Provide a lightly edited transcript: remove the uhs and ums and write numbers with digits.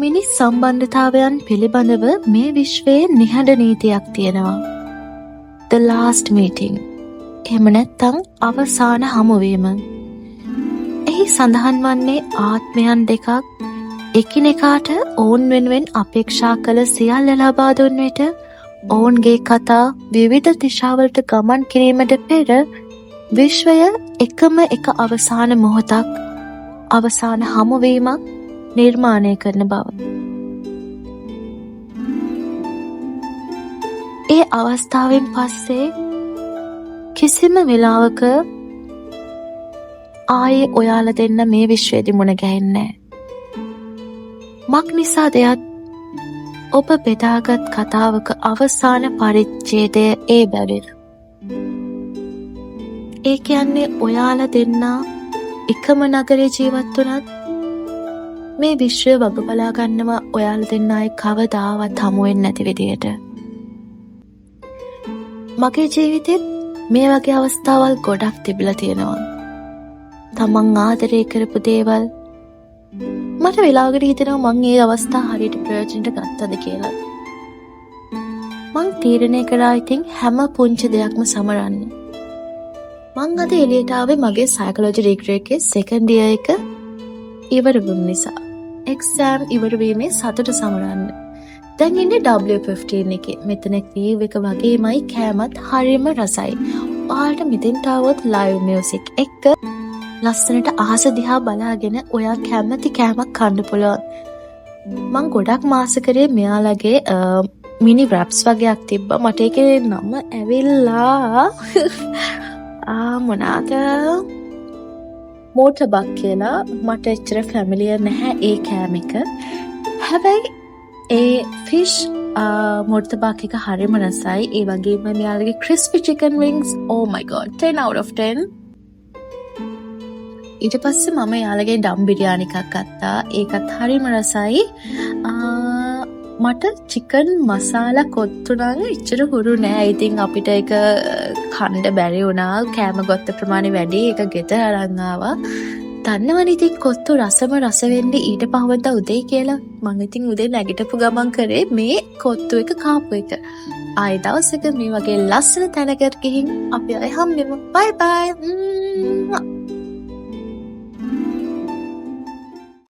මිනිස් සම්බන්ධතාවයන් පිළිබඳව මේ විශ්වයේ නිහඬ නීතියක් තියෙනවා. The last meeting. එහෙම නැත්නම් අවසාන හමුවීම. එහි සඳහන් වන්නේ ආත්මයන් දෙකක් එකිනෙකාට ඔවුන් වෙනුවෙන් අපේක්ෂා කළ සියල්ල ලබා දුන් විට ඔවුන්ගේ කතා විවිධ දිශාවලට ගමන් කිරීමට පෙර විශ්වය එකම එක අවසාන මොහොතක් අවසාන හමුවීමක් නිර්මාණය කරන බව. ඒ අවස්ථාවෙන් පස්සේ කිසිම වෙලාවක ආයේ ඔයාලා දෙන්න මේ විශ්වයේදී මුණ ගැහෙන්නේ නැහැ. මක් නිසා දෙයක් ඔබ බෙදාගත් කතාවක අවසාන පරිච්ඡේදය ඒ බැවින්. ඒ කියන්නේ ඔයාලා දෙන්නා එකම නගරේ ජීවත් වුණත් මේ විශ්වය වග බලා ගන්නවා ඔයාලා දෙන්නා කවදාවත් හමු වෙන්නේ නැති විදියට. මගේ ජීවිතෙත් මේ වගේ අවස්ථාවල් ගොඩක් තිබිලා තියෙනවා. තමන් ආදරය කරපු දේවල් මට වෙලාවකට හිතෙනවා මං ඒ අවස්ථා හරියට ප්‍රයෝජනට ගත්තද කියලා. මං තීරණය කරා ඉතින් හැම පුංචි දෙයක්ම සමරන්න. මං අද එළියට ආවේ මගේ සයිකොලොජි ඩිග්‍රී එකේ සෙකන්ඩ් ඉයර් එක ඉවර වුණ නිසා. එක්සෑම් ඉවර වීමේ සතුට සමරන්න. දැන් ඉන්නේ W15 එකේ. මෙතන ක්‍රීව් එක වගේමයි කෑමත් හරියම රසයි. ඔයාලට මෙතෙන්ට આવොත් ලයිව් මියුසික් එක්ක ලස්සනට අහස දිහා බලාගෙන ඔයා කැමති කෑමක් කන්න පුළුවන්. මං ගොඩක් මාස කරේ මෙයාලගේ මිනි රැප්ස් වගේක් තිබ්බා. මට ඒකේ නම ඇවිල්ලා මොනාද මෝටබක් කියලා. මට එච්චර ෆැමිලියර් නැහැ ඒ කෑම එක. හැබැයි ඒ ෆිෂ් මොටබක් එක හරිම රසයි. ඒ වගේම මෙයාලගේ crispy chicken wings oh my god 10 out of 10. ඊට පස්සේ මම යාළගේ ඩම් බිරියානි එකක් ගත්තා. ඒකත් හරිම රසයි. මට චිකන් මසාලා කොත්තු නම් එච්චර හුරු නෑ. ඉතින් අපිට ඒක කන්න බැරි වුණා. කෑම ගොත්ත ප්‍රමාණය වැඩි. ඒක ගෙදර අරන් ආවා. දන්නවනේ ඉතින් කොත්තු රසම රස වෙන්නේ ඊට පහවදා උදේ කියලා. මම ඉතින් උදේ නැගිටපු ගමන් කරේ මේ කොත්තු එක කාපු එක. ආයෙ දවසක මේ වගේ ලස්සන තැනකට ගිහින් අපි ආයෙ හම්බෙමු. bye bye.